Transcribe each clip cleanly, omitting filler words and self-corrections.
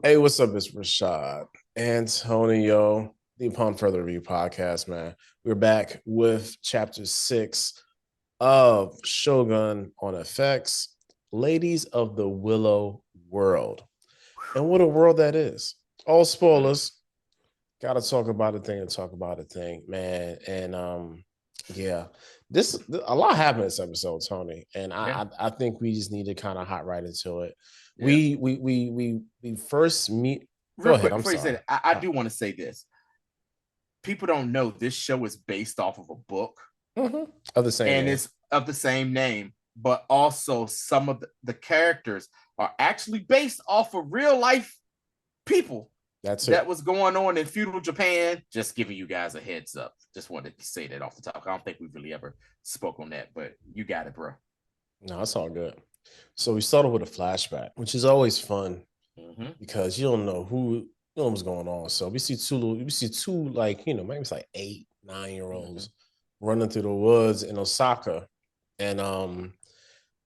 Hey, what's up? It's Rashad, Antonio, the Upon Further Review podcast, man. We're back with chapter 6 of Shogun on FX, Ladies of the Willow World. And what a world that is. All spoilers. Gotta talk about a thing and talk about a thing, man. And yeah, this a lot happened this episode, Tony. And Yeah, I think we just need to kind of hot right into it. yeah. We first meet. Go Real ahead. quick I'm before you say sorry. that, I do want to say this. People don't know this show is based off of a book Mhm. Of the same and name. it's of the same name, but also some of the characters are actually based off of real life people That's that it. was going on in feudal Japan. Just giving you guys a heads up. Just wanted to say that off the top. I don't think we really ever spoke on that, but you got it, bro. No, it's all good. So we started with a flashback, which is always fun Mm-hmm. because you don't know what's going on. So we see two like maybe it's like 8, 9 year Mm-hmm. olds running through the woods in Osaka, and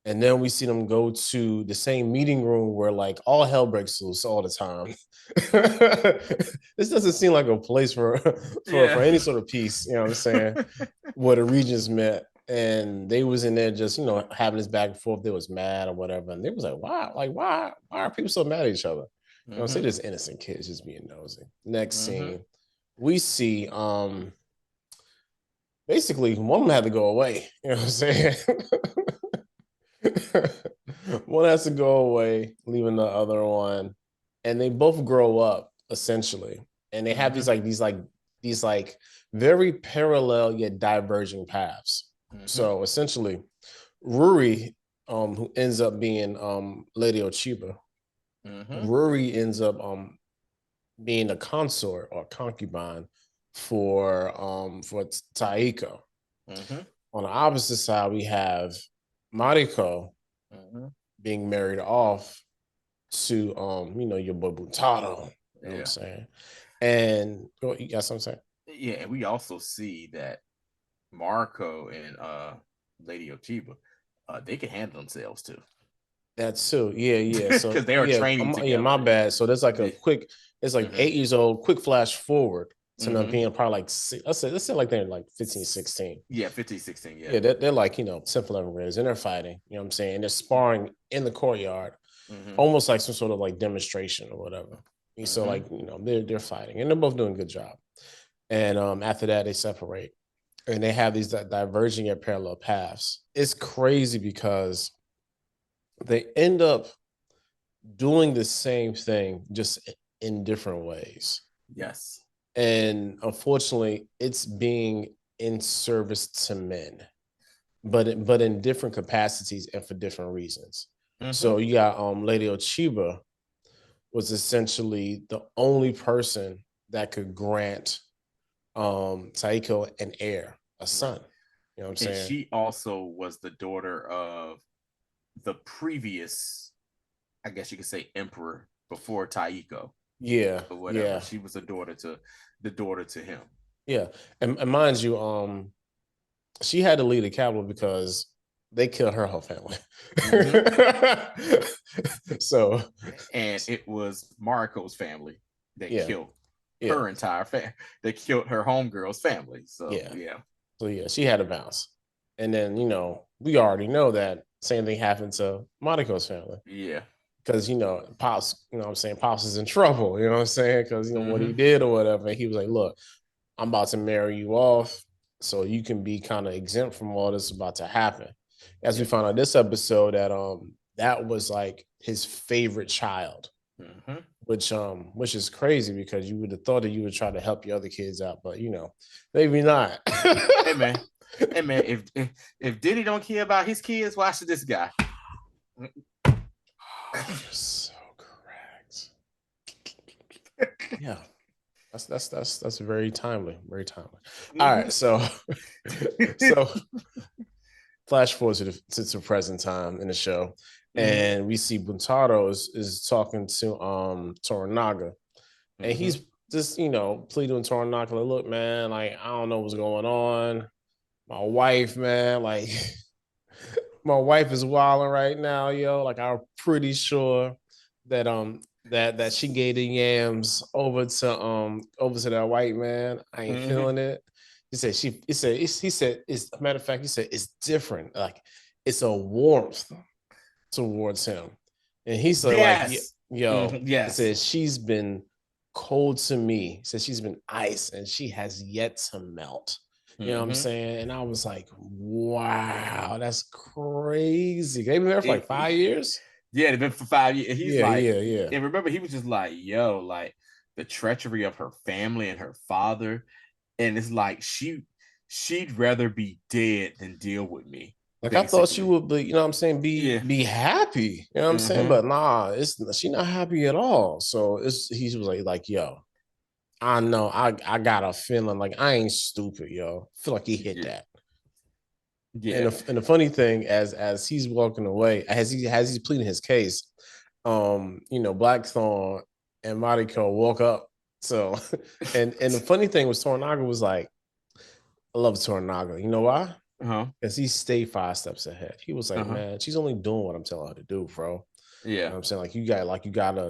and then we see them go to the same meeting room where like all hell breaks loose all the time. This doesn't seem like a place for Yeah. for any sort of peace. You know what I'm saying? Where the regions met, and they was in there just having this back and forth. They was mad or whatever, and they was like, why are people so mad at each other? Say Mm-hmm. this innocent kids just being nosy. Next Mm-hmm. scene, we see basically one of them had to go away. You know what I'm saying? One has to go away, leaving the other one, and they both grow up essentially, and they have Mm-hmm. these like very parallel yet diverging paths. Mm-hmm. So essentially, Ruri, who ends up being Lady Ochiba, Mm-hmm. Ruri ends up being a consort or concubine for Taiko. Mm-hmm. On the opposite side, we have Mariko Mm-hmm. being married off to your boy Butado. You know what I'm Yeah. saying? And you got something saying? Yeah, and we also see that Marco and Lady Ochiba, they can handle themselves too. That's too. Yeah, yeah. So Because they are yeah, training yeah, my together. bad. So there's like a Yeah. quick, it's like Mm-hmm. 8 years old, quick flash forward to them Mm-hmm. being probably like let's say like they're like 15, 16. Yeah, 15, 16. Yeah. Yeah, they're like, 10th, 11th graders, and they're fighting, you know what I'm saying? And they're sparring in the courtyard, Mm-hmm. almost like some sort of like demonstration or whatever. And so Mm-hmm. like, they're fighting and they're both doing a good job. And after that, they separate and they have these diverging and parallel paths. It's crazy because they end up doing the same thing just in different ways. Yes. And unfortunately, it's being in service to men, but in different capacities and for different reasons. Mm-hmm. So you got Lady Ochiba was essentially the only person that could grant Taiko an heir, a Right. son. You know what I'm And saying? she also was the daughter of the previous, I guess you could say, emperor before Taiko Yeah, or whatever. yeah, She was the daughter to him. yeah. And mind you, she had to leave the capital because they killed her whole family. Mm-hmm. So And it was Mariko's family that yeah, killed yeah, her entire family. They killed her homegirl's family. So yeah. yeah. So yeah, she had to bounce. And then, we already know that same thing happened to Monico's family. Yeah. Because, Pops, what I'm saying, Pops is in trouble, you know what I'm saying? Because, what he Mm-hmm. did or whatever. He was like, look, I'm about to marry you off so you can be kind of exempt from all this about to happen. As we Yep. found out this episode that was like his favorite child, Mm-hmm. which is crazy because you would have thought that you would try to help your other kids out, but maybe not. Hey man. Hey man, if Diddy don't care about his kids, why should this guy? You're so correct. Yeah. That's very timely. Very timely. All Mm-hmm. right, so so flash forward to present time in the show, Mm-hmm. and we see Buntaro is talking to Toranaga, and Mm-hmm. he's just pleading with Toranaga, like, look, man, like I don't know what's going on. My wife, man, like my wife is wilding right now, yo. Like I'm pretty sure that that she gave the yams over to that white man. I ain't feeling it. He said he said it's a matter of fact, he said it's different. Like it's a warmth towards him. And he said, like, Yes. yo, he Yes. said she's been cold to me. He said she's been ice and she has yet to melt. You know what I'm saying? And I was like, wow, that's crazy. They've been there for like 5 years. Yeah, they've been for 5 years. And he's like, yeah. And remember, he was just like, yo, like the treachery of her family and her father. And it's like she'd rather be dead than deal with me. Like basically. I thought she would be, you know what I'm saying, be happy. You know what I'm saying? But nah, she not happy at all. So he was like, yo, I know I got a feeling like I ain't stupid, yo. I feel like he hit that. Yeah. And the funny thing, as he's walking away, as he's pleading his case, Blackthorn and Mariko walk up. So and the funny thing was Toranaga was like, I love Toranaga. You know why? Because he stayed 5 steps ahead. He was like, man, she's only doing what I'm telling her to do, bro. Yeah. You know what I'm saying? Like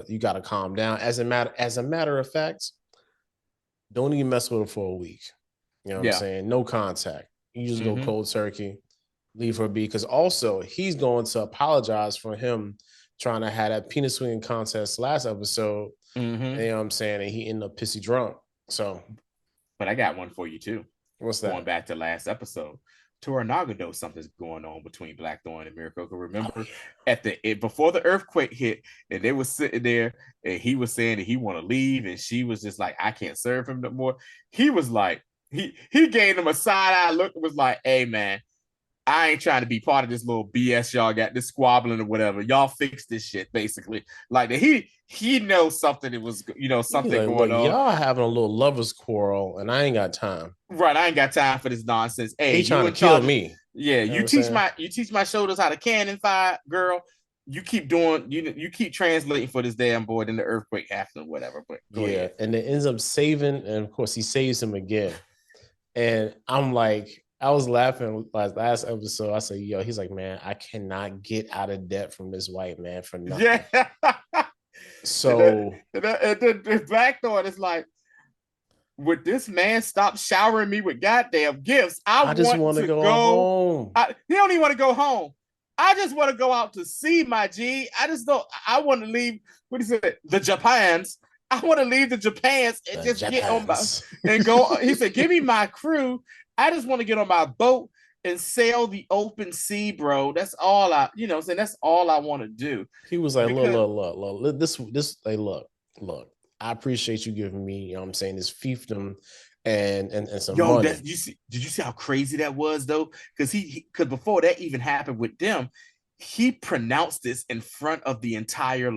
you gotta calm down. As a matter of fact, don't even mess with her for a week. You know what I'm saying? No contact. You just go cold turkey, leave her be. Because also he's going to apologize for him trying to have that penis swinging contest last episode. You know what I'm saying? And he ended up pissy drunk. So, but I got one for you too. What's that? Going back to last episode, Toranaga knows something's going on between Blackthorn and Mariko. Remember, before the earthquake hit, and they were sitting there, and he was saying that he want to leave, and she was just like, I can't serve him no more. He was like, he gave him a side eye look and was like, hey man, I ain't trying to be part of this little BS y'all got, this squabbling or whatever. Y'all fix this shit, basically. Like he knows something. It was, something going on. Y'all having a little lovers quarrel, and I ain't got time. Right, I ain't got time for this nonsense. Hey, he trying to kill me. Yeah, you teach my shoulders how to cannon fire, girl. You keep doing, you keep translating for this damn boy. Then the earthquake happened or whatever. But go ahead. And it ends up saving, and of course he saves him again. And I'm like, I was laughing last episode. I said, yo, he's like, man, I cannot get out of debt from this white man for nothing. Yeah. So and the Blackthorn is like, would this man stop showering me with goddamn gifts? I just want to go home. He don't even want to go home. I just want to go out to sea, my G. I want to leave, what he said, the Japans. I want to leave the Japans and get on my, and go. He said, give me my crew. I just want to get on my boat and sail the open sea, bro. That's all that's all I want to do. He was like, look, look, I appreciate you giving me, you know what I'm saying, this fiefdom and some money. Did you see how crazy that was though? Because because before that even happened with them, he pronounced this in front of the entire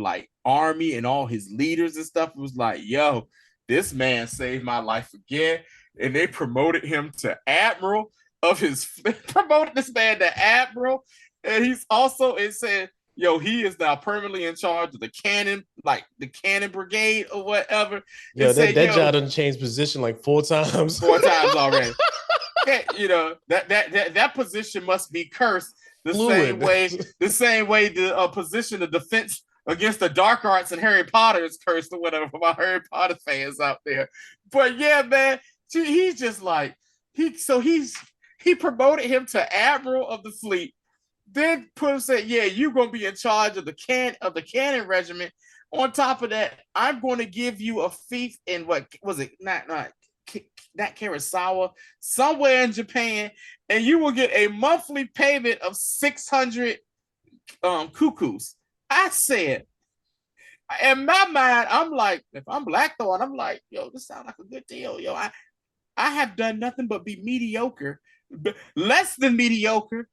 army and all his leaders and stuff. It was like, yo, this man saved my life again. And they promoted him to admiral promoted this man to admiral. And he's also, it said, yo, he is now permanently in charge of the cannon, the cannon brigade or whatever. Yeah, that job doesn't change position 4 times. 4 times already. That position must be cursed the same way the position of defense against the dark arts and Harry Potter is cursed or whatever for my Harry Potter fans out there. But yeah, man, he's just like, he promoted him to admiral of the fleet, then put him, said, yeah, you're gonna be in charge of the cannon regiment. On top of that, I'm going to give you a fief in what was it? Not Kurosawa, somewhere in Japan, and you will get a monthly payment of 600 cuckoos. I said, in my mind, I'm like, if I'm Blackthorn, I'm like, yo, this sounds like a good deal, yo. I have done nothing but be mediocre, less than mediocre,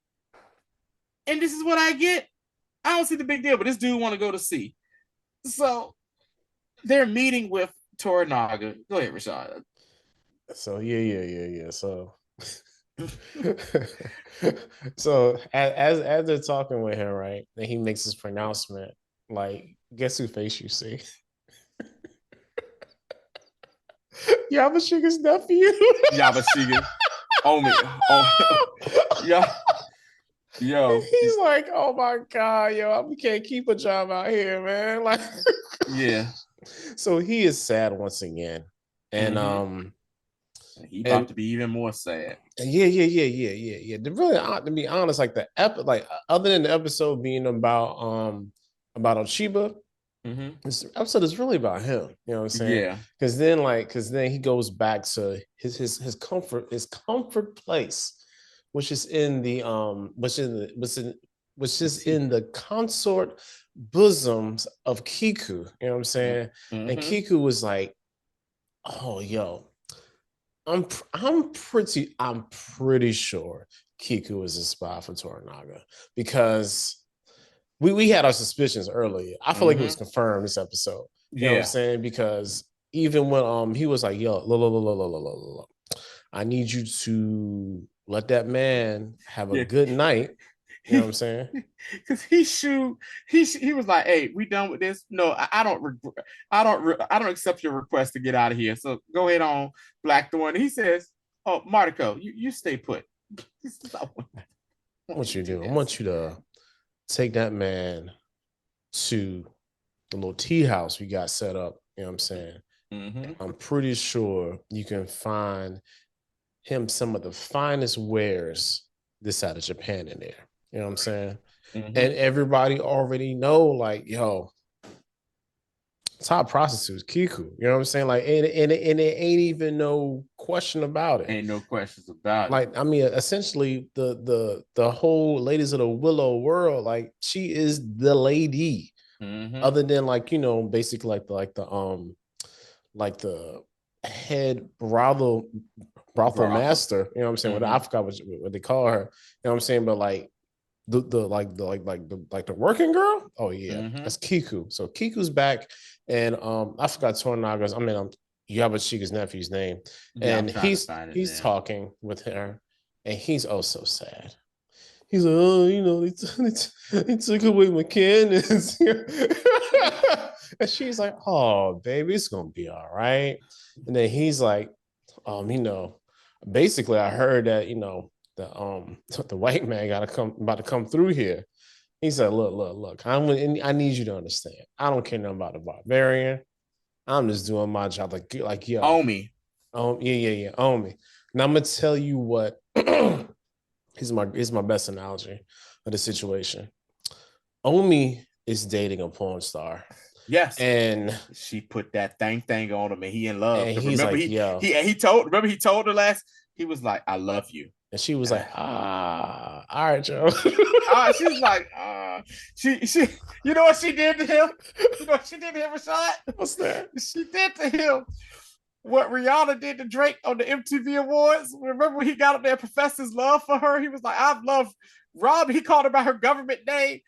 and this is what I get. I don't see the big deal, but this dude want to go to sea. So they're meeting with Toranaga. Go ahead, Rashad. So yeah. So as they're talking with him, right, and he makes his pronouncement, guess who face you see? Yamashita's nephew. Yamashita. Oh me. Oh yeah. Yo, he's like, oh my God, yo, we can't keep a job out here, man. Like, yeah. So he is sad once again. And he about to be even more sad. Yeah. To be honest, like like other than the episode being about Ochiba, this episode is really about him. You know what I'm saying? Yeah. Because then he goes back to his comfort place, which is in the consort bosoms of Kiku. You know what I'm saying? And Kiku was like, "Oh, yo, I'm pretty sure Kiku is a spy for Toranaga because we had our suspicions earlier. I feel like it was confirmed this episode. You know what I'm saying? Because even when he was like, yo, look, I need you to let that man have a good night. You know what I'm saying? Because he was like, "Hey, we done with this? No, I don't accept your request to get out of here. So go ahead on, Blackthorn." He says, "Oh, Mariko, you stay put." What you do? I want you to take that man to the little tea house we got set up. You know what I'm saying? I'm pretty sure you can find him some of the finest wares this side of Japan in there. You know what I'm saying? And everybody already know, like, yo, top prostitutes, Kiku. You know what I'm saying? Like, and it ain't even no question about it. Ain't no questions about it. Like, I mean, essentially, the whole ladies of the Willow world, like, she is the lady. Other than like, you know, basically like the head brothel master. You know what I'm saying? I forgot what they call her. You know what I'm saying? But like the working girl. Oh yeah, that's Kiku. So Kiku's back, and I forgot Toranaga's. I mean, Yabashika's nephew's name, and he's talking with her, and he's oh so sad. He's like, oh, you know, they took away my cannons. And she's like, oh, baby, it's gonna be all right. And then he's like, you know, basically, I heard that, you know, the white man about to come through here. He said, look, I need you to understand. I don't care nothing about the barbarian. I'm just doing my job. Like yo. Omi. Yeah. Omi. Now I'm gonna tell you what here's my best analogy of the situation. Omi is dating a porn star. Yes, and she put that thing on him, and he in love. And he's remember, like, yo. he told her last. He was like, "I love you," and she was like, all right, Joe. She's like, she. You know what she did to him? You know what she did to him, Rashad? What's that? She did to him what Rihanna did to Drake on the MTV Awards. Remember when he got up there, professed his love for her? He was like, I've loved Rob. He called her by her government name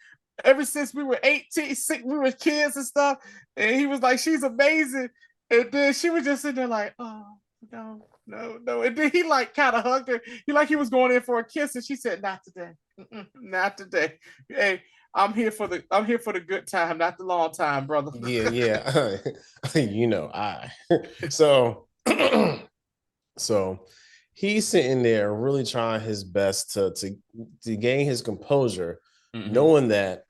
ever since we were 18, we were kids and stuff. And he was like, she's amazing. And then she was just sitting there like, oh, no. And then he like kind of hugged her. He was going in for a kiss, and she said, not today. Not today. Hey, I'm here for the good time, not the long time, brother. Yeah. You know, so he's sitting there really trying his best to gain his composure, knowing that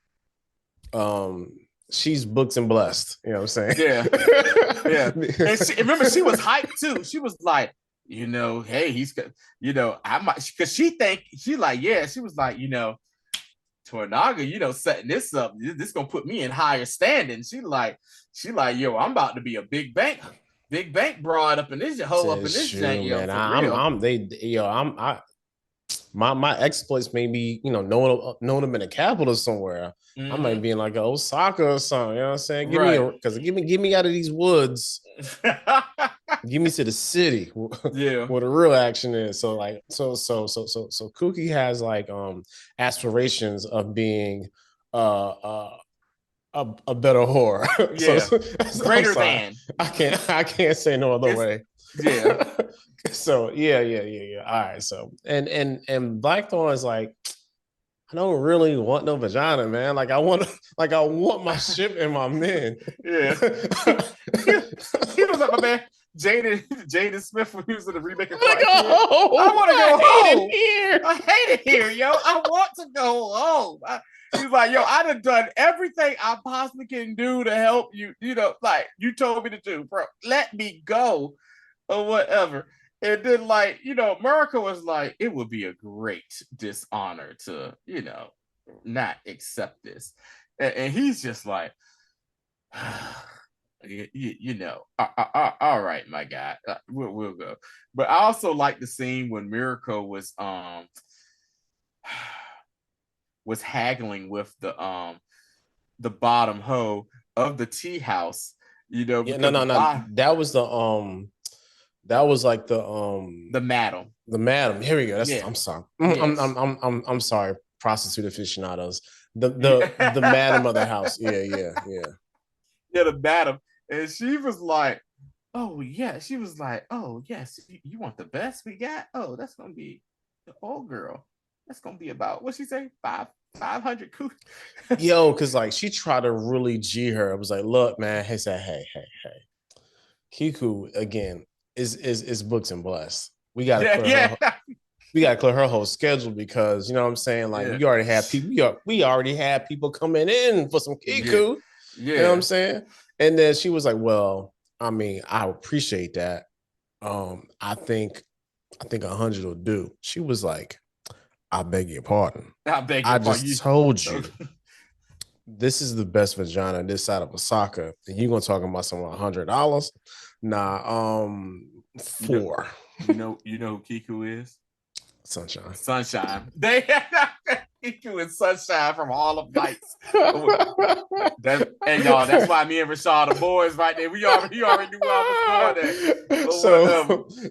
she's booked and blessed. You know what I'm saying? Yeah. And remember, she was hyped too. She was like, you know, hey, he's, you know, I might, because she was like, you know, Toranaga, you know, setting this up, this gonna put me in higher standing. She like, yo, I'm about to be a big bank broad up in this hole up in this jank, yo. My exploits may be, you know, knowing them in the capital somewhere. I might be in like Osaka or something. You know what I'm saying? Give me out of these woods. Give me to the city, where the real action is. So like, so Cookie has like aspirations of being a better whore. Yeah, greater than. I can't say no other way. Yeah. So yeah. All right. So and Blackthorn is like, I don't really want no vagina, man. Like I want my ship and my men. Yeah. He was like, my man, Jaden Smith when he was in the remake of I Karate Kid. I want to go home. Here. I hate it here, yo. I want to go home. He's like, yo, I done everything I possibly can do to help you. You know, like you told me to do, bro. Let me go or whatever. And then, like, you know, Mariko was like, it would be a great dishonor to, you know, not accept this. And he's just like, you know, all right, my guy, we'll go. But I also like the scene when Mariko was haggling with the bottom hoe of the tea house, you know. Yeah, no. That was that was like the madam. The madam. Here we go. That's yeah. I'm sorry. Yes. I'm sorry. Prostitute aficionados. The madam of the house. Yeah. Yeah, the madam. And she was like, oh yeah. She was like, oh yes, you want the best we got? Oh, that's gonna be the old girl. That's gonna be about what she say? 500 coup. Yo, because like she tried to really G her. It was like, look, man. He said, hey. Kiku again is booked and blessed. We gotta clear her. We gotta clear her whole schedule because you know what I'm saying. Like we already have people. We already have people coming in for some Kiku. Yeah. You know what I'm saying. And then she was like, well, I mean, I appreciate that. I think 100 will do. She was like, I beg your pardon. I just told you this is the best vagina this side of Osaka, and you gonna talk about some $100? Nah, 4. You know who Kiku is? Sunshine. They Kiku and Sunshine from Harlem NIghts. And y'all, that's why me and Rashad are boys right there. We already knew I was going there.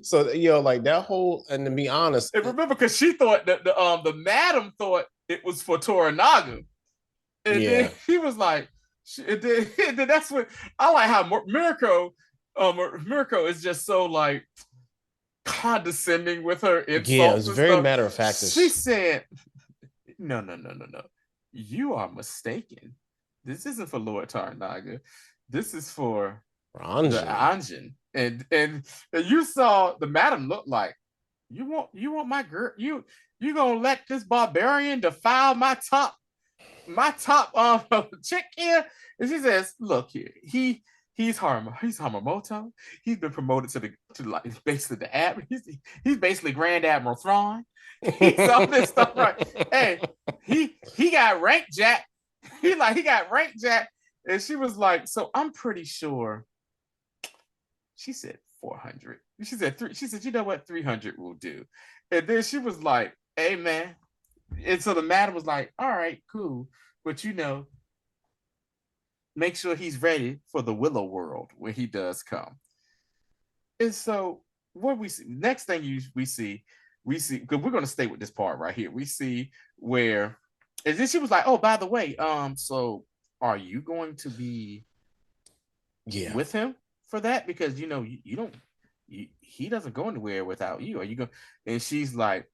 So you know, like that whole, and to be honest, and remember, because she thought that the madam thought it was for Toranaga, and then he was like, and then that's what I like how Mariko is just so like condescending with her insults. Yeah, it's very matter of fact. She said, no. You are mistaken. This isn't for Lord Toranaga. This is for the Anjin. And you saw the madam look like, you want my girl, you gonna let this barbarian defile my top chick here? And she says, look here, he's Hamamoto. He's been promoted to like basically the admiral. He's basically Grand Admiral Thrawn. He's all this stuff, right? Hey, he got rank jack. He got rank jack. And she was like, so I'm pretty sure. She said 400. She said 3. She said, you know what, 300 will do. And then she was like, hey man. And so the madam was like, all right, cool, but you know, make sure he's ready for the Willow world when he does come. And so what we see next thing we see because we're going to stay with this part right here. We see where, and then she was like, oh, by the way, so are you going to be with him for that? Because you know he doesn't go anywhere without you. Are you going? And she's like,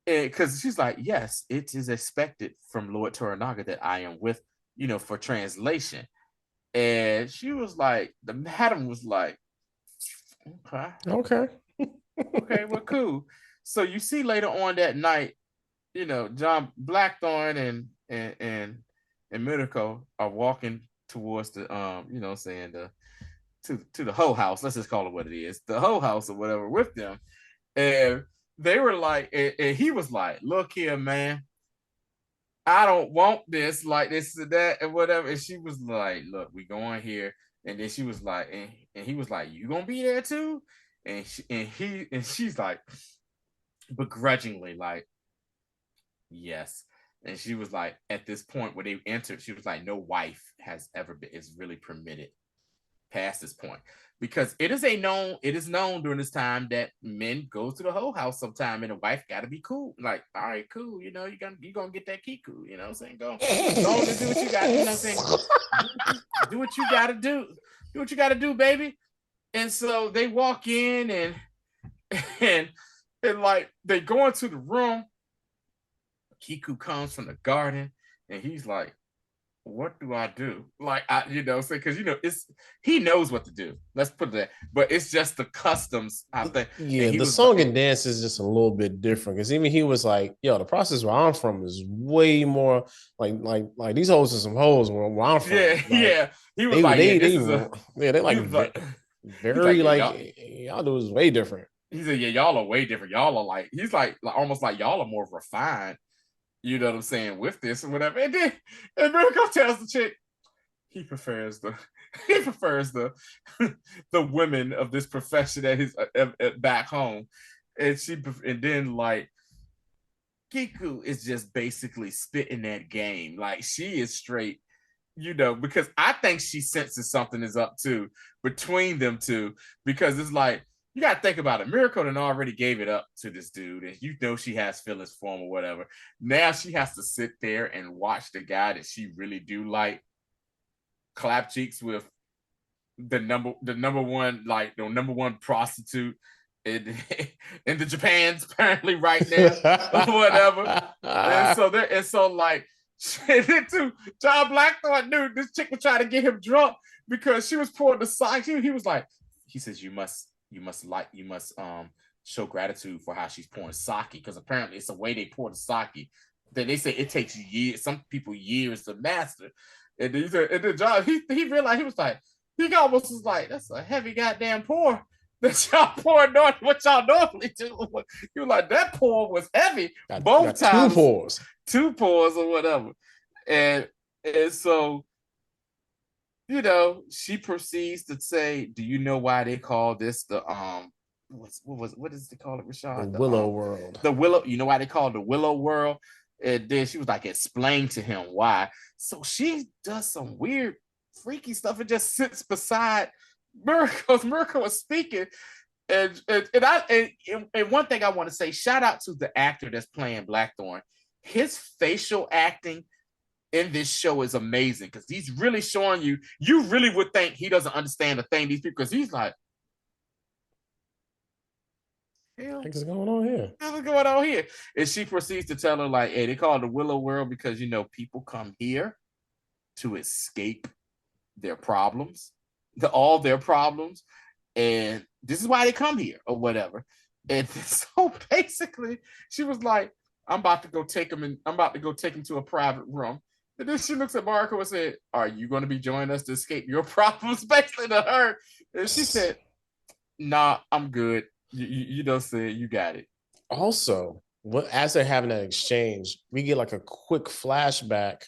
because she's like, yes, it is expected from Lord Toranaga that I am with, you know, for translation. And she was like, the madam was like, okay, well, cool. So you see later on that night, you know, John Blackthorn and Mariko are walking towards the you know, saying to the hoe house. Let's just call it what it is, the hoe house or whatever, with them. And they were like, and he was like, look here, man, I don't want this, like this and that and whatever. And she was like, look, we going here. And then she was like, and he was like, you gonna be there too? And she's like, begrudgingly, like, yes. And she was like, at this point where they entered, she was like, no wife has ever been is really permitted past this point, because it is known during this time that men go to the whole house sometime, and the wife got to be cool. Like, all right, cool, you know, you're gonna get that Kiku, you know what I'm saying? Go on and do what you got, you know what I'm saying? Do what you gotta do. Do what you gotta do, baby. And so they walk in and like they go into the room. Kiku comes from the garden and he's like, what do I do? Like, because he knows what to do. Let's put that. But it's just the customs, I think. Yeah, And he the was song and dance is just a little bit different because even he was like, "Yo, the process where I'm from is way more like these hoes are some hoes where I'm from." yeah, Like yeah. He was they like, yeah, they this is a. yeah they He like was like, he's like, very yeah, like y'all. y'all do is way different. He said, yeah, y'all are way different. Y'all are like, he's like almost like y'all are more refined. You know what I'm saying with this or whatever. And Mariko tells the chick he prefers the he prefers the the women of this profession at his back home, and then like Kiku is just basically spitting that game. Like she is straight, because I think she senses something is up too between them two. Because it's like you gotta think about it. Mariko done already gave it up to this dude, and she has feelings for him or whatever. Now she has to sit there and watch the guy that she really do like clap cheeks with the number one like the number one prostitute in in the Japan's apparently right now or whatever. And so like too, John Blackthorne knew this chick was trying to get him drunk because she was pouring the sake. He was like, he says you must show gratitude for how she's pouring sake, because apparently it's the way they pour the sake that they say it takes years, some people years to master. And then John, he realized, he was like, he almost was like, that's a heavy goddamn pour that y'all pouring on what y'all normally do. He was like, that pour was heavy both times. Two pours or whatever. And so, she proceeds to say, do you know why they call this the what is it called, Rashad? The Willow world. The Willow, you know why they call it the Willow world? And then she was like, explain to him why. So she does some weird, freaky stuff and just sits beside Mariko is speaking. And one thing I want to say, shout out to the actor that's playing Blackthorne. His facial acting in this show is amazing because he's really showing you really would think he doesn't understand the thing these people, because he's like, what's going on here? What's going on here? And she proceeds to tell her, like, hey, they call it the Willow world because, people come here to escape their problems, all their problems. And this is why they come here or whatever. And so basically, she was like, I'm about to go take him to a private room. And then she looks at Mariko and said, are you going to be joining us to escape your problems? Basically to her. And she said, nah, I'm good. You don't say you got it. Also, as they're having that exchange, we get like a quick flashback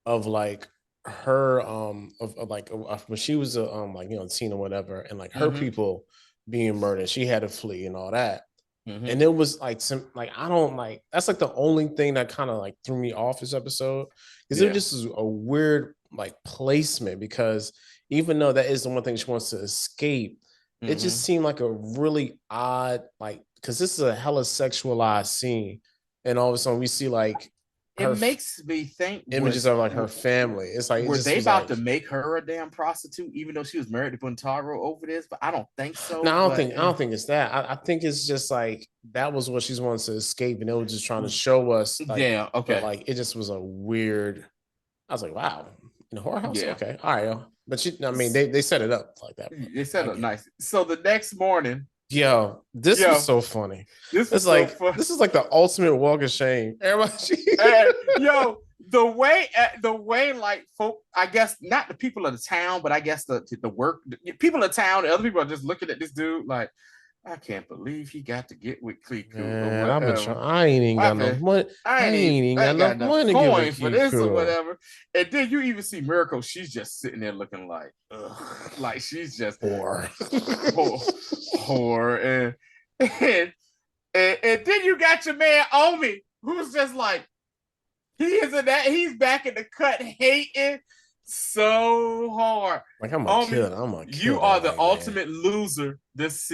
of like her when she was teen or whatever, and like her people being murdered, she had to flee and all that. And it was like I don't like, that's like the only thing that kind of like threw me off this episode, because it just is a weird like placement, because even though that is the one thing she wants to escape, it just seemed like a really odd, like, because this is a hella sexualized scene, and all of a sudden we see like it makes me think images of like her family. It's like, were they about to make her a damn prostitute, even though she was married to Buntaro over this? But I don't think so. No, I don't think it's that. I think it's just like that was what she's wanting to escape, and they were just trying to show us. Like, yeah, okay. But like it just was a weird. I was like, wow, in a whorehouse. Yeah. Okay, all right. But they set it up like that. They set it up nice. So the next morning, this was so funny. This is like the ultimate walk of shame. Everybody, the way like folk, I guess not the people of the town, but I guess the people of the town, the other people are just looking at this dude like, I can't believe he got to get with Kiku. Man, I've been trying. I ain't got no money. I ain't got no money to give for this or whatever. And then you even see Mariko. She's just sitting there looking like, ugh, like she's just whore. And then you got your man Omi, who's just like, he's back in the cut hating so hard. Like I'm a kid. You are the ultimate loser this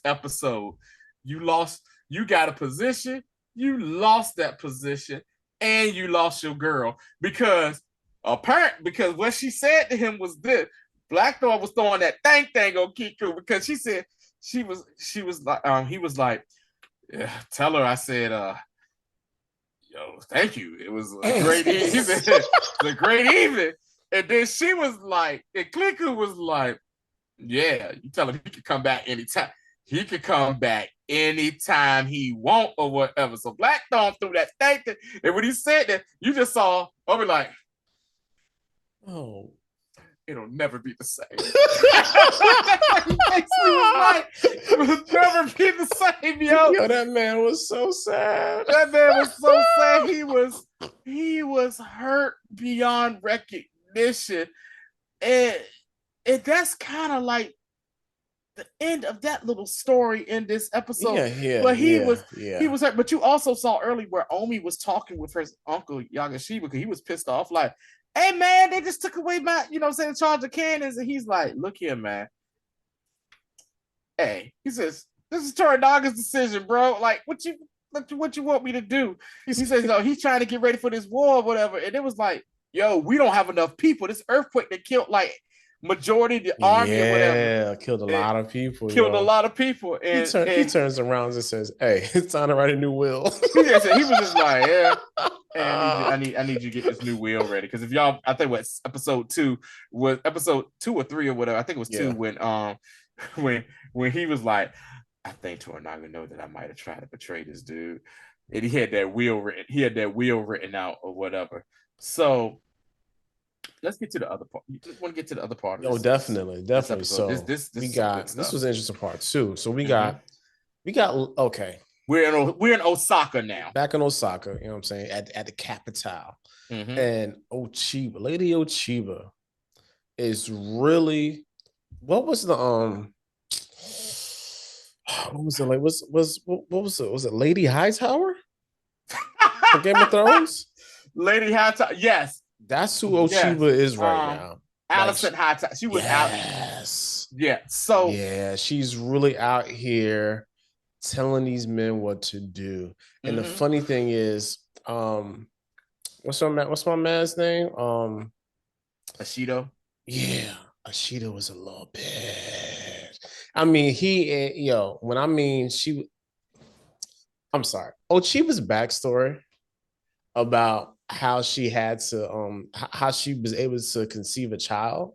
episode. You lost. You got a position. You lost that position, and you lost your girl because what she said to him was this. Blackthorne was throwing that thing on Kiku because she said she was like he was like, yeah, tell her I said yo, thank you. It was a great evening. He said, it was a great evening. And then she was like, and Kiku was like, yeah, you tell him he could come back anytime. He could come back anytime he want or whatever. So Black Thorn threw that thing. And when he said that, you just saw Obi like, oh, it'll never be the same. It will never be the same, yo. Yo, that man was so sad. That man was so sad. He was hurt beyond recognition. And that's kind of like the end of that little story in this episode. But he was hurt. But you also saw early where Omi was talking with her uncle Yagashiba because he was pissed off, like, hey man, they just took away my, charge of cannons. And he's like, look here, man. Hey, he says, this is Toranaga's decision, bro. Like, what you want me to do? He says, no, he's trying to get ready for this war or whatever. And it was like, yo, we don't have enough people. This earthquake that killed like majority of the army or whatever. Yeah, killed a lot of people. A lot of people. And he turns around and says, hey, it's time to write a new will. he was just like, yeah. And I need you to get this new wheel ready. Because if y'all, I think episode 2 or 3 or whatever. I think it was 2 when he was like, I think Toranaga know that I might have tried to betray this dude. And he had that wheel written out or whatever. So let's get to the other part. You just want to get to the other part of this. Definitely. So this was an interesting part too. So we got okay. We're in Osaka now. Back in Osaka, you know what I'm saying, at the capital. And Ochiba, Lady Ochiba is really, what was the what was it like? What was it? Was it Lady Hightower? For Game of Thrones? Lady Hightower, yes. That's who Ochiba is right now. Allison Hightower. She was out. Yeah. So she's really out here telling these men what to do. And the funny thing is, what's my man's name? Ishido. Yeah, Ishido was a little bit. I mean, I'm sorry. Ochiba's backstory about how she had to, how she was able to conceive a child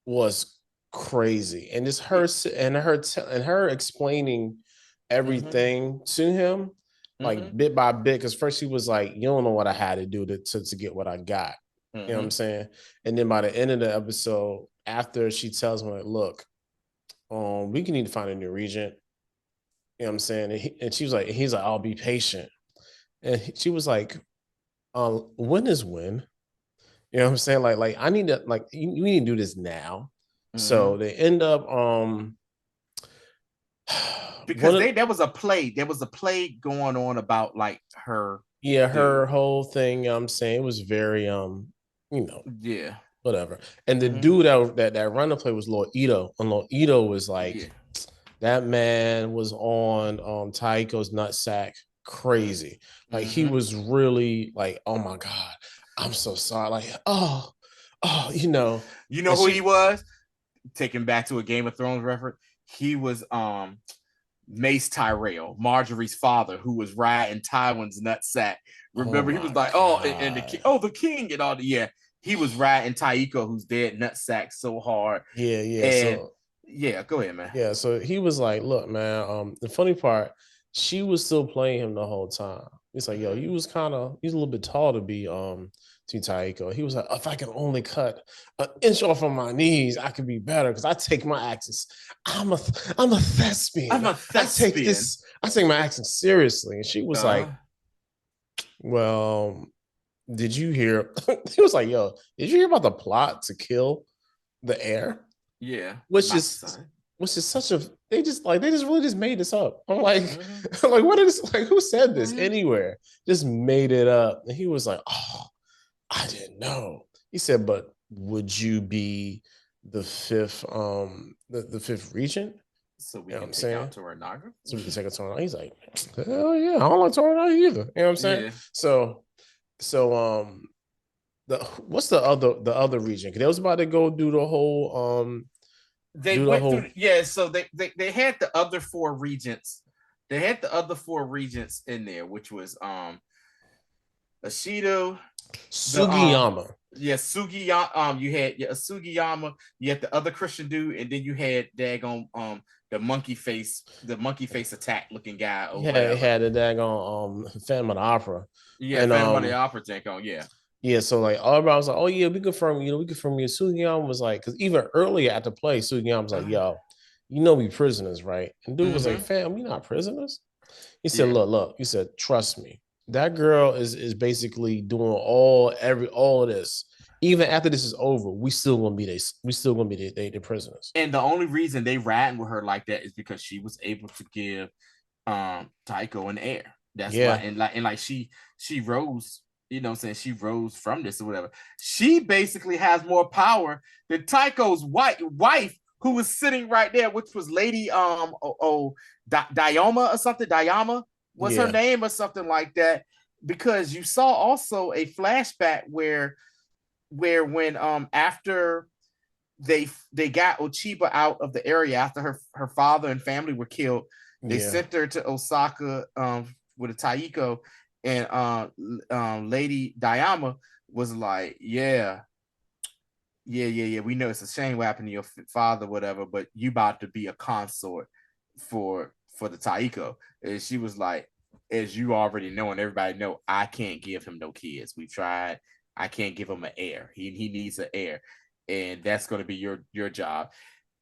was crazy. And it's her and her explaining everything to him, like bit by bit. Because first he was like, you don't know what I had to do to get what I got. You know what I'm saying? And then by the end of the episode, after she tells him, like, look, we can need to find a new regent. You know what I'm saying? And she was like, he's like, I'll be patient. And she was like, when is when? You know what I'm saying? Like I need to, like, we need to do this now. So they end up because there was a play going on about like her her whole thing. You know what I'm saying, it was very whatever. And the dude that run the play was Lord Ito, and Lord Ito was like, that man was on Taiko's nutsack crazy. Like he was really like, oh my god, I'm so sorry. Like, you know who he was? Taking back to a Game of Thrones reference, he was Mace Tyrell, Marjorie's father, who was riding Tywin's nutsack. Remember, he was like, the king and all the he was riding Taiko, who's dead nutsack so hard. Go ahead, man. Yeah, so he was like, look, man, the funny part, she was still playing him the whole time. He's like, yo, he's a little bit tall to be to Taiko. He was like, if I can only cut an inch off of my knees, I could be better, because I take my actions. I'm a thespian. I take my actions seriously. And she was like, well, did you hear? He was like, yo, did you hear about the plot to kill the heir? Yeah. Which is such a, they just really made this up. I'm like, like, what is, like, who said this anywhere? Just made it up. And he was like, oh, I didn't know. He said, but would you be the fifth regent? So we can take out Toranaga? So we can take out Toranaga. He's like, hell yeah, I don't like Toranaga either. You know what I'm saying? Yeah. So what's the other region? Because they was about to go do the whole so they had the other 4 regents. They had the other 4 regents in there, which was Ishido, Sugiyama. Sugiyama. You had Sugiyama. You had the other Christian dude, and then you had daggone the monkey face attack looking guy. Or whatever. Had a daggone Phantom of the Opera. Yeah, and, Phantom of the Opera tank on. Yeah. Yeah, so like everybody was like, "Oh yeah, we confirm. We confirm." You Sugiyama was like, because even earlier at the play, Sugiyama was like, "Yo, we prisoners, right?" And dude was like, "Fam, we not prisoners." He said, "Look." He said, "Trust me. That girl is basically doing all of this. Even after this is over, we still gonna be the prisoners." And the only reason they riding with her like that is because she was able to give Taiko an heir. That's why, and like she rose. You know what I'm saying? She rose from this or whatever. She basically has more power than Taiko's wife, who was sitting right there, which was Lady Dioma or something. Diama was her name or something like that. Because you saw also a flashback where when after they got Ochiba out of the area after her father and family were killed, they sent her to Osaka with a Taiko. And Lady Diama was like, yeah, we know it's a shame what happened to your father, whatever, but you about to be a consort for the Taiko. And she was like, as you already know, and everybody know, I can't give him no kids. We tried. I can't give him an heir. He needs an heir, and that's going to be your job.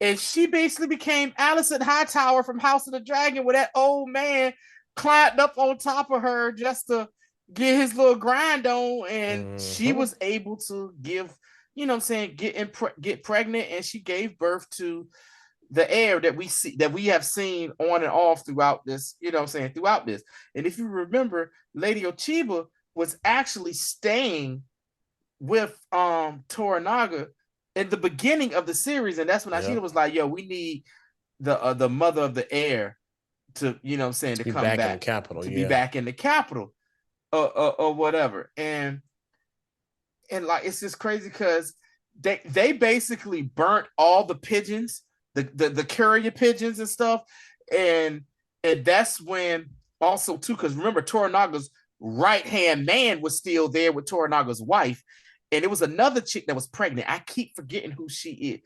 And she basically became Alicent Hightower from House of the Dragon, where that old man climbed up on top of her just to get his little grind on, and she was able to give, you know what I'm saying, get pregnant, and she gave birth to the heir that we have seen on and off throughout this, you know what I'm saying, throughout this. And if you remember, Lady Ochiba was actually staying with Toranaga in the beginning of the series, and that's when Ishido was like, yo, we need the mother of the heir to, you know what I'm saying, to come back in the capital, to be back in the capital, or whatever. And like, it's just crazy because they basically burnt all the pigeons, the courier pigeons and stuff, and that's when also too, because remember, Toranaga's right hand man was still there with Toranaga's wife, and it was another chick that was pregnant. I keep forgetting who she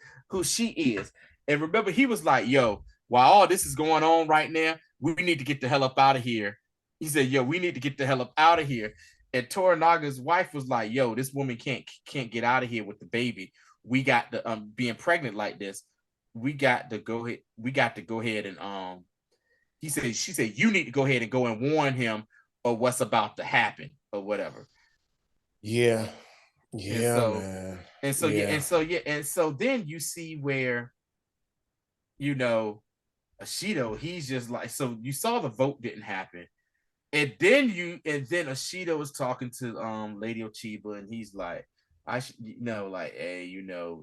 is. And remember, he was like, yo, while all this is going on right now, we need to get the hell up out of here. He said, yo, we need to get the hell up out of here. And Toranaga's wife was like, yo, this woman can't get out of here with the baby. We got to being pregnant like this. We got to go ahead and she said, you need to go ahead and go and warn him of what's about to happen or whatever. Yeah. Man. And so then you see where, you know, Ishido, he's just like, so you saw the vote didn't happen. And then Ishido was talking to Lady Ochiba, and he's like, hey,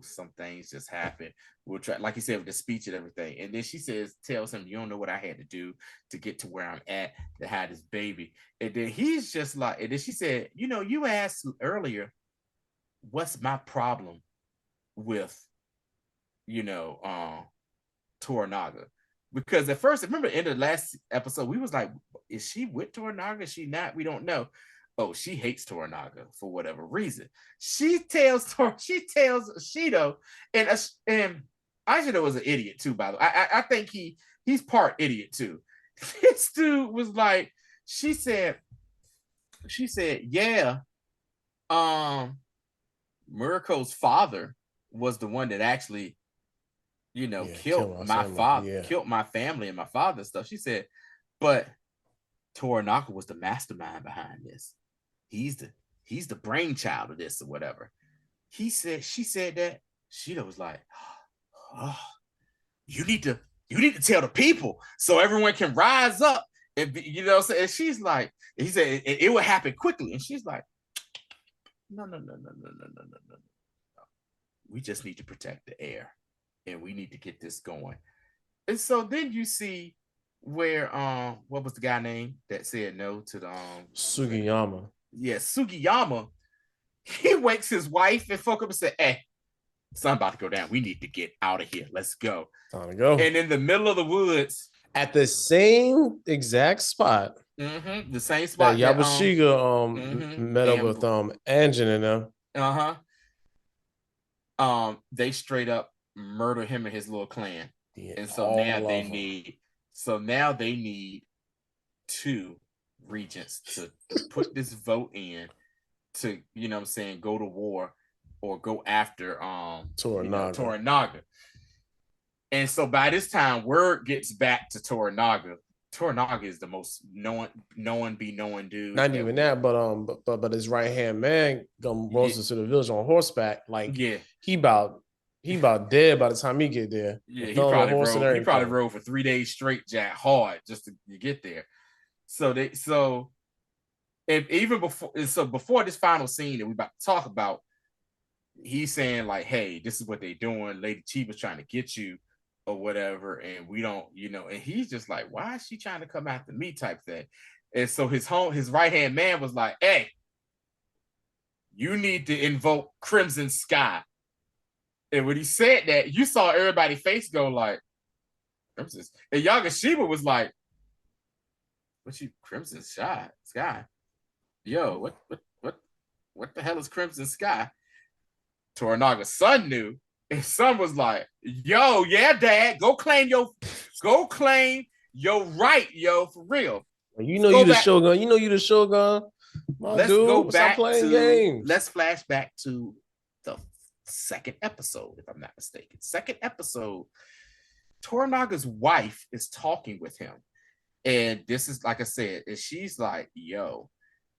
some things just happen. We'll try, like he said, with the speech and everything. And then she tells him, you don't know what I had to do to get to where I'm at, to have this baby. And then he's just like, and then she said, you asked earlier, what's my problem with, Toranaga? Because at first, remember in the last episode, we was like, is she with Toranaga? Is she not? We don't know. Oh, she hates Toranaga for whatever reason. She tells Ishido, and Ishido was an idiot too, by the way. I think he's part idiot too. This dude was like, she said, yeah, Mariko's father was the one that actually, killed my father, killed my family and my father and stuff. She said, but Toranaga was the mastermind behind this. He's the brainchild of this or whatever. She said that. Shido was like, oh, you need to tell the people so everyone can rise up and be, and she's like, he said it would happen quickly. And she's like, no. We just need to protect the heir, and we need to get this going. And so then you see where what was the guy name that said no to the Sugiyama? Yeah, Sugiyama. He wakes his wife and folk up and said, hey, something about to go down. We need to get out of here. Let's go. Time to go. And in the middle of the woods, at the same exact spot The same That spot that Yabashiga met up and with Anjin and them. They straight up murder him and his little clan. Yeah, And so now they need two regents to put this vote in to, you know what I'm saying, go to war or go after Toranaga. And so by this time, word gets back to Toranaga. Toranaga is the most known dude. Not even that, but his right hand man rolls into the village on horseback. Like he about dead by the time he get there. Yeah, he probably rode for 3 days straight, jack hard just to get there. Before this final scene that we about to talk about, he's saying like, "Hey, this is what they doing. Lady Chiba's trying to get you, or whatever, and we don't, And he's just like, "Why is she trying to come after me?" type thing. And so his right hand man was like, "Hey, you need to invoke Crimson Sky." And when he said that, you saw everybody's face go like, "Crimson." And Yagashiba was like, "What you Crimson Sky? Yo, what the hell is Crimson Sky?" Toranaga's son knew. His son was like, "Yo, yeah, Dad, go claim your right, yo, for real." You know you the Shogun. You know you the Shogun. Let's go back to games. Let's flash back to the second episode, if I'm not mistaken. Second episode, Toranaga's wife is talking with him. And this is, like I said, and she's like, "Yo,"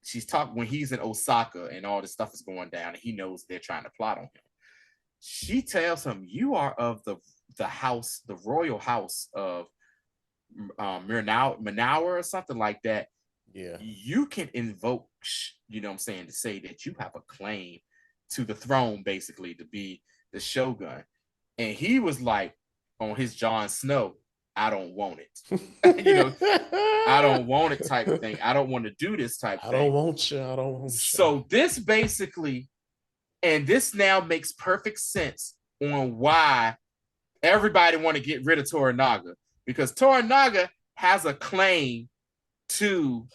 she's talking when he's in Osaka and all this stuff is going down and he knows they're trying to plot on him. She tells him, "You are of the house, the royal house of Manawa or something like that. Yeah, you can invoke, you know what I'm saying, to say that you have a claim to the throne, basically, to be the Shogun." And he was like, on his Jon Snow, "I don't want it." "I don't want it" type of thing. "I don't want to do this type of thing. I don't want you. So this basically, and this now makes perfect sense on why everybody want to get rid of Toranaga, because Toranaga has a claim to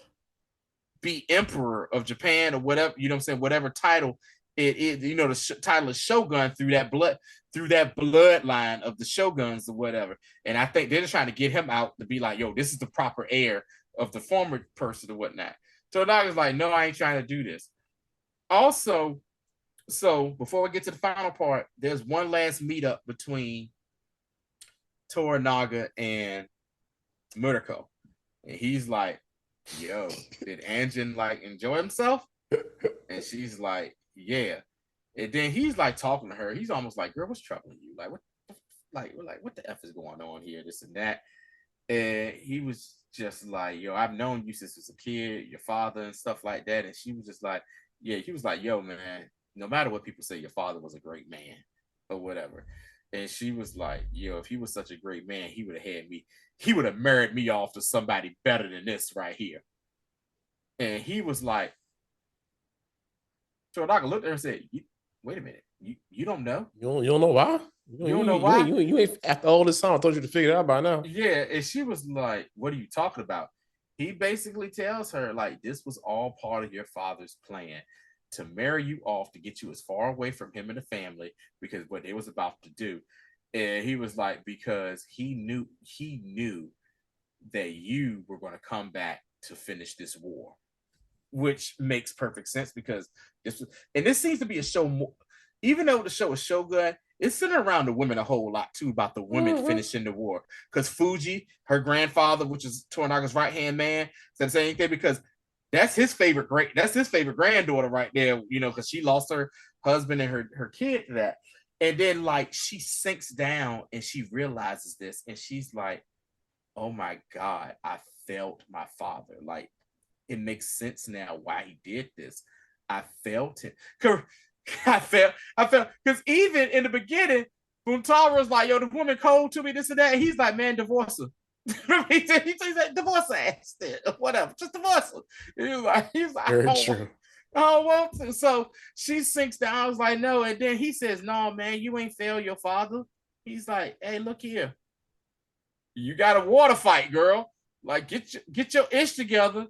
be emperor of Japan or whatever, you know what I'm saying, whatever title it is, the title is Shogun through that bloodline of the Shoguns or whatever. And I think they're just trying to get him out to be like, "Yo, this is the proper heir of the former person or whatnot." Toranaga's like, "No, I ain't trying to do this." Also, so before we get to the final part, there's one last meetup between Toranaga and Mariko. And he's like, "Yo, did Anjin like enjoy himself?" And she's like, "Yeah." And then he's like talking to her. He's almost like, "Girl, what's troubling you? Like, what the F is going on here? This and that." And he was just like, "Yo, I've known you since you was a kid, your father and stuff like that." And she was just like, yeah, he was like, "Yo, man, no matter what people say, your father was a great man or whatever." And she was like, "Yo, if he was such a great man, he would have married me off to somebody better than this right here." And he was like, Toranaga looked at her and said, "Wait a minute, you don't know? You don't know why? You don't know why? You ain't, after all this time, I thought you to figure it out by now." Yeah, and she was like, "What are you talking about?" He basically tells her, like, this was all part of your father's plan to marry you off, to get you as far away from him and the family, because what they was about to do. And he was like, because he knew that you were going to come back to finish this war, which makes perfect sense, because this seems to be a show more, even though the show is Shogun, it's centered around the women a whole lot too, about the women finishing the war. Because Fuji, her grandfather, which is Toranaga's right hand man, said the same thing, because that's his favorite granddaughter right there, because she lost her husband and her kid to that. And then like she sinks down and she realizes this, and she's like, "Oh my God, I felt my father. Like, it makes sense now why he did this. I felt it." I felt, because even in the beginning, Buntaro was like, "Yo, the woman cold to me, this and that." And he's like, "Man, divorce her." he said, "Divorce her ass, whatever, just divorce her." He was like, Very true. "I don't want to." So she sinks down. I was like, "No." And then he says, "No, man, you ain't failed your father." He's like, "Hey, look here. You got a water fight, girl. Like, get your ish together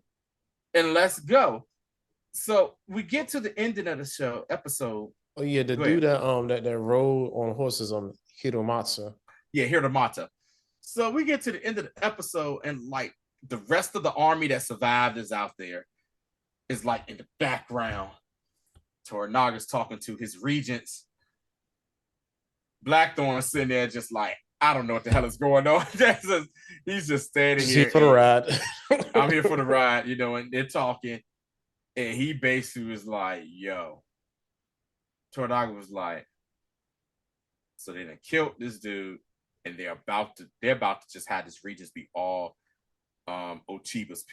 and let's go. So we get to the ending of the episode. Oh yeah, the dude that rode on horses on Hiromatsu. Yeah, Hiromatsu. So we get to the end of the episode, and like the rest of the army that survived is out there. Is like in the background. Toranaga's talking to his regents. Blackthorn's sitting there just like, I don't know what the hell is going on. He's just standing here for the ride. I'm here for the ride, and they're talking. And he basically was like, yo. Toranaga was like, so they done killed this dude, and they're about to just have this regents be all Ochiba's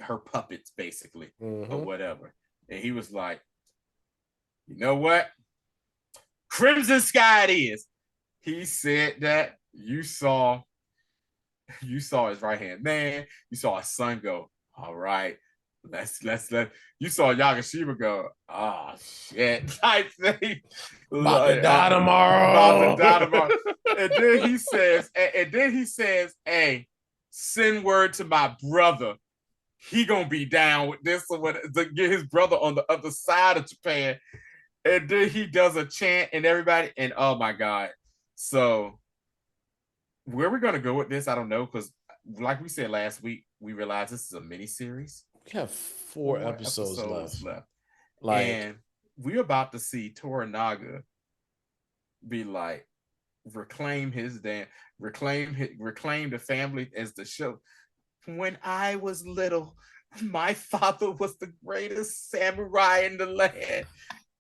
her puppets, basically, or whatever. And he was like, you know what? Crimson Sky it is. He said that you saw his right hand man. You saw his son go, all right, let's you saw Yagashima go, oh shit, type thing. About to die tomorrow. And then he says, hey, send word to my brother. He gonna be down with this or to get his brother on the other side of Japan. And then he does a chant and everybody, and oh my God. So where we're gonna go with this, I don't know, because like we said last week, we realized this is a mini series. We have four episodes left. And we're about to see Toranaga be like, reclaim the family as the show. When I was little, my father was the greatest samurai in the land.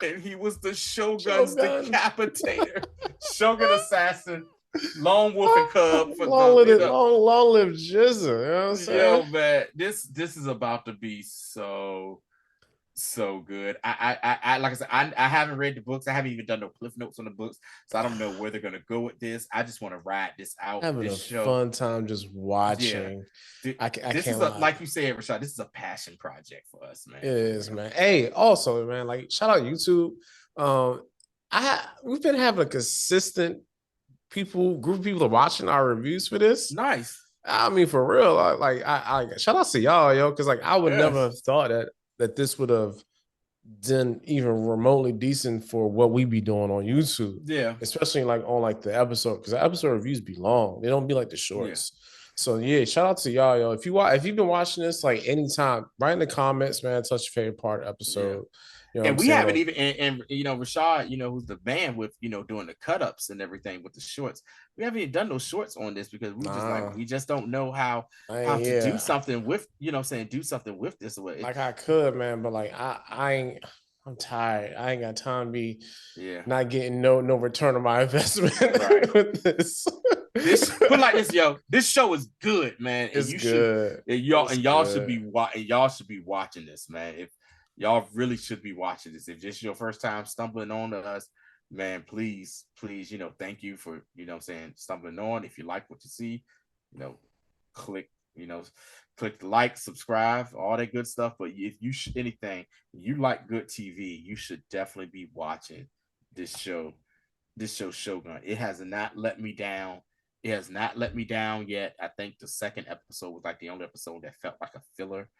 And he was the Shogun's decapitator. Shogun assassin. Lone wolf and cub. Long live Jizza. You know what I'm saying? Yo, man, this is about to be so good. I like I said, I haven't read the books. I haven't even done no cliff notes on the books, so I don't know where they're gonna go with this. I just want to ride this out. Having a fun time just watching. Yeah. This is like you said, Rashad. This is a passion project for us, man. It is, man. Hey, also, man, like shout out YouTube. We've been having a consistent group of people watching our reviews for this. Nice. I mean, for real. I shout out to y'all, yo, because like I would never have thought that this would have done even remotely decent for what we be doing on YouTube. Yeah. Especially like on like the episode, because the episode reviews be long. They don't be like the shorts. Yeah. So yeah, shout out to y'all, yo. If you've been watching this like anytime, write in the comments, man. Touch your favorite part of the episode. Yeah. You know, and we haven't even, and Rashad, who's the man with, doing the cut ups and everything with the shorts. We haven't even done those shorts on this because we just don't know how to do something with, do something with this way. Like I could, man, but like I'm tired. I ain't got time to be not getting no return on my investment with this. Put like this, yo. This show is good, man. It's good. Y'all should be watching this, man. If y'all really should be watching this. If this is your first time stumbling on us, man, please, thank you for, stumbling on. If you like what you see, click the like, subscribe, all that good stuff. But if you you like good TV, you should definitely be watching this show Shogun. It has not let me down. It has not let me down yet. I think the second episode was like the only episode that felt like a filler.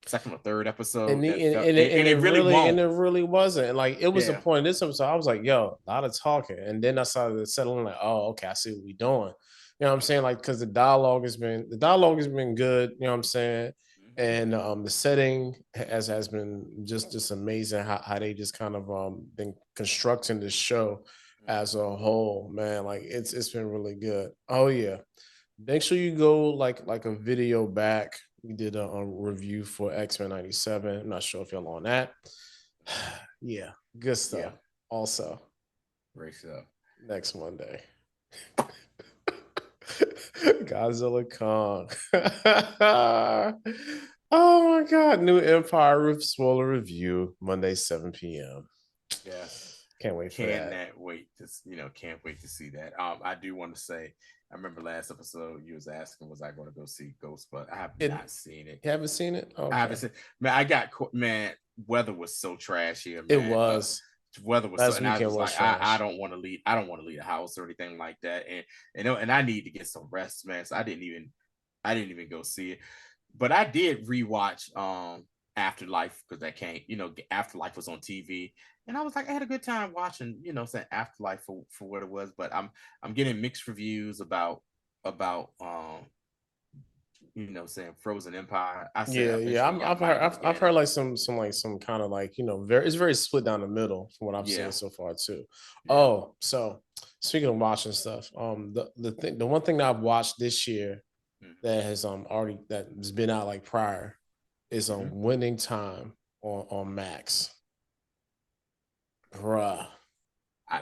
Second or third episode, and it really wasn't. And like it was the point of this episode. I was like, "Yo, a lot of talking," and then I started to settle in. Like, "Oh, okay, I see what we're doing." You know what I'm saying? Like, because the dialogue has been good. You know what I'm saying? And the setting has been just amazing. How they just kind of been constructing this show as a whole. Man, like it's been really good. Oh yeah, make sure you go like a video back. We did a review for X-Men 97. I'm not sure if y'all on that. Yeah, good stuff. Yeah. Also, great stuff. Next Monday, Godzilla Kong. Oh my God, new Empire Roof spoiler review Monday 7 p.m. Yes, can't wait for that. Can't wait to see that. I do want to say, I remember last episode you was asking, was I going to go see Ghost? But I have not seen it. You haven't seen it? Okay. I haven't seen. Man, weather was so trash here. Man. It was. Weather was so, and I was like, I don't want to leave. I don't want to leave the house or anything like that. And I need to get some rest, man. So I didn't even I didn't even go see it, but I did rewatch Afterlife because that came, Afterlife was on TV, and I was like, I had a good time watching, saying Afterlife for what it was. But I'm getting mixed reviews about saying Frozen Empire. I said Yeah, yeah. eventually I I've might heard look I've at it. heard like some kind of like very it's very split down the middle from what I've Yeah, seen so far too. yeah. Oh, so speaking of watching stuff, the one thing that I've watched this year Mm-hmm. that has already that's been out like prior is Mm-hmm. Winning Time on Max. Bruh.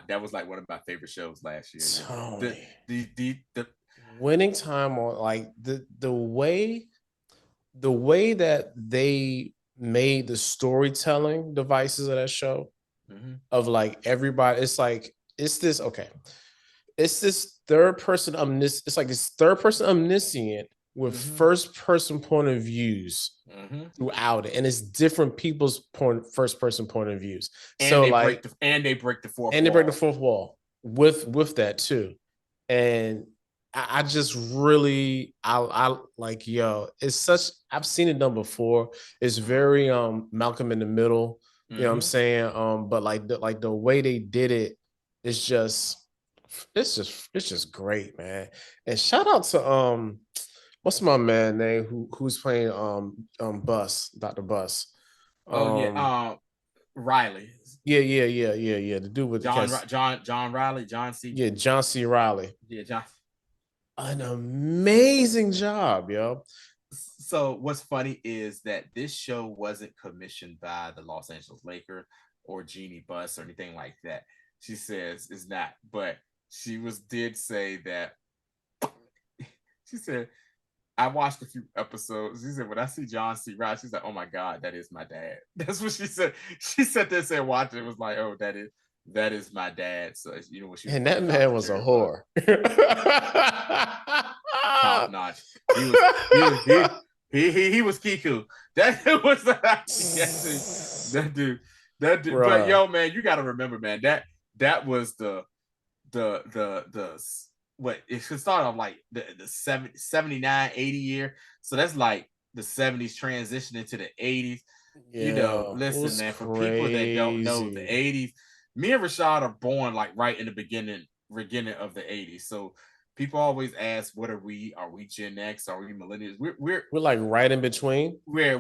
That was like one of my favorite shows last year. The Tony. the Winning Time on like the way that they made the storytelling devices of that show mm-hmm. of like everybody, it's like it's this okay. It's this third person omniscient. It's like this third person omniscient with Mm-hmm. first person point of views Mm-hmm. throughout it, and it's different people's first person point of views. And So they like, break the fourth and they wall. break the fourth wall with that too, and I just really I like it's such I've seen it done before. It's very Malcolm in the Middle, you know what I'm saying? But like the way they did it is it's just great, man. And shout out to what's my man name who's playing Bus, Dr. Bus. Oh yeah, Riley. Yeah. The dude with the cast. John Riley, John C. Yeah, John C. Riley. Yeah, John. An amazing job, yo. So what's funny is that this show wasn't commissioned by the Los Angeles Lakers or Jeannie Buss or anything like that. She says it's not, but did say that. She said, I watched a few episodes. She said, when I see John C. Riley, she's like, oh my God, that is my dad. That's what she said. She sat there and said, watch it. It was like, oh, that is my dad. So what she was. And that man was a whore. Top notch. He was Kiku. That was that dude. Bruh. But yo, man, you got to remember, man, that was the what it should start off like the 79 80 year, so that's like the 70s transition into the 80s. Listen, man, for people that don't know, the 80s, me and Rashad are born like right in the beginning of the 80s, so people always ask, what are we Gen X, are we millennials? We're like right in between. We're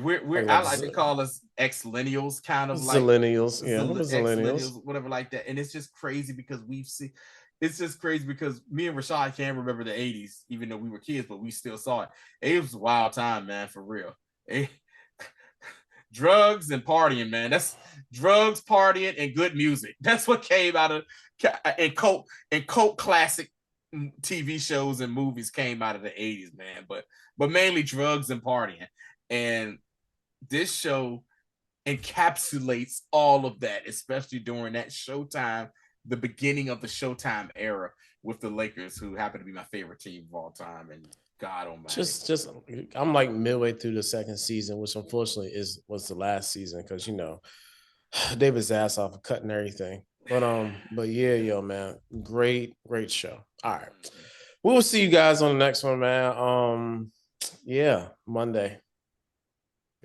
I like to call us ex-millennials, kind of like zillennials, ex-millennials, whatever like that. And it's just crazy because it's just crazy because me and Rashad can't remember the 80s, even though we were kids, but we still saw it. It was a wild time, man, for real. Drugs and partying, man. That's drugs, partying, and good music. That's what came out of and cult classic TV shows and movies came out of the 80s, man. But mainly drugs and partying. And this show encapsulates all of that, especially during that Showtime, the beginning of the Showtime era with the Lakers, who happen to be my favorite team of all time. And God almighty. Just I'm like midway through the second season, which unfortunately was the last season because David's ass off of cutting everything. But yeah, yo, man, great show. All right. We will see you guys on the next one, man. Yeah, Monday.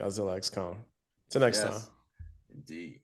Godzilla XCOM. Till next time. Indeed.